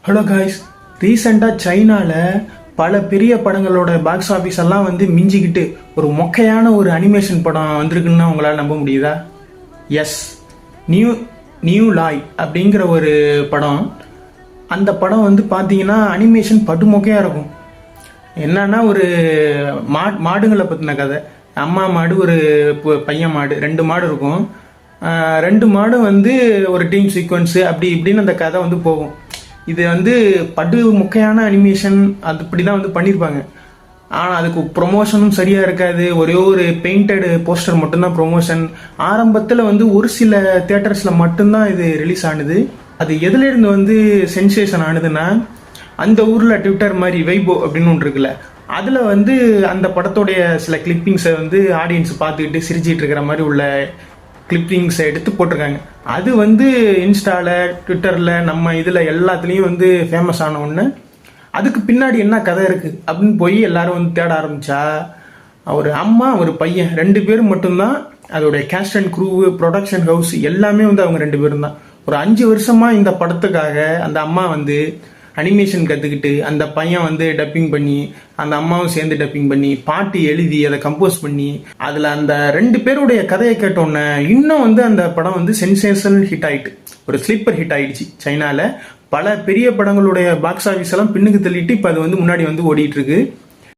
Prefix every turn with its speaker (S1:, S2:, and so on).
S1: Hello guys, ரீசெண்டாக சைனாவில் பல பெரிய படங்களோட பாக்ஸ் ஆஃபீஸ் எல்லாம் வந்து மிஞ்சிக்கிட்டு ஒரு மொக்கையான ஒரு அனிமேஷன் படம் வந்திருக்குன்னு உங்களால் நம்ப முடியுதா? எஸ், நியூ நியூ லாய் அப்படிங்கிற ஒரு படம். அந்த படம் வந்து பார்த்தீங்கன்னா அனிமேஷன் படு மொக்கையாக இருக்கும். என்னன்னா ஒரு மாடுங்களை பற்றின கதை. அம்மா மாடு, ஒரு பையன் மாடு, 2 மாடு இருக்கும். 2 மாடும் வந்து ஒரு டீம் சீக்வன்ஸு அப்படி இப்படின்னு அந்த கதை வந்து போகும். இது வந்து படு முக்கையான அனிமேஷன், அது இப்படி தான் வந்து பண்ணியிருப்பாங்க. ஆனால் அதுக்கு ப்ரொமோஷனும் சரியாக இருக்காது. ஒரே ஒரு பெயிண்டடு போஸ்டர் மட்டும்தான் ப்ரொமோஷன். ஆரம்பத்தில் வந்து ஒரு சில தியேட்டர்ஸில் மட்டும்தான் இது ரிலீஸ் ஆனது. அது எதுலேருந்து வந்து சென்சேஷன் ஆனதுன்னா, அந்த ஊரில் ட்விட்டர் மாதிரி வைபோ அப்படின்னு ஒன்று இருக்குல்ல, அதில் வந்து அந்த படத்தோடைய சில கிளிப்பிங்ஸை வந்து ஆடியன்ஸ் பார்த்துக்கிட்டு சிரிச்சிட்டு இருக்கிற மாதிரி உள்ள கிளிப்பிங்ஸை எடுத்து போட்டிருக்காங்க. அது வந்து இன்ஸ்டாவில், ட்விட்டரில், நம்ம இதில் எல்லாத்துலேயும் வந்து ஃபேமஸ் ஆன ஒன்று. அதுக்கு பின்னாடி என்ன கதை இருக்குது அப்படின்னு போய் எல்லாரும் வந்து தேட ஆரம்பித்தா, ஒரு அம்மா ஒரு பையன் 2 பேர் மட்டும்தான். அதோடைய cast and crew, production house எல்லாமே வந்து அவங்க 2 பேரும் தான். ஒரு 5 வருஷமாக இந்த படத்துக்காக அந்த அம்மா வந்து அனிமேஷன் கற்றுக்கிட்டு, அந்த பையன் வந்து டப்பிங் பண்ணி, அந்த அம்மாவும் சேர்ந்து டப்பிங் பண்ணி, பாட்டு எழுதி அதை கம்போஸ் பண்ணி, அதில் அந்த 2 பேருடைய கதையை கேட்டோன்னே இன்னும் வந்து அந்த படம் வந்து சென்சேஷனல் ஹிட் ஆகிட்டு, ஒரு ஸ்லீப்பர் ஹிட் ஆகிடுச்சு. சைனாவில் பல பெரிய படங்களுடைய பாக்ஸ் ஆஃபீஸ் எல்லாம் பின்னுக்கு தள்ளிட்டு இப்போ அது வந்து முன்னாடி வந்து ஓடிட்டு இருக்கு.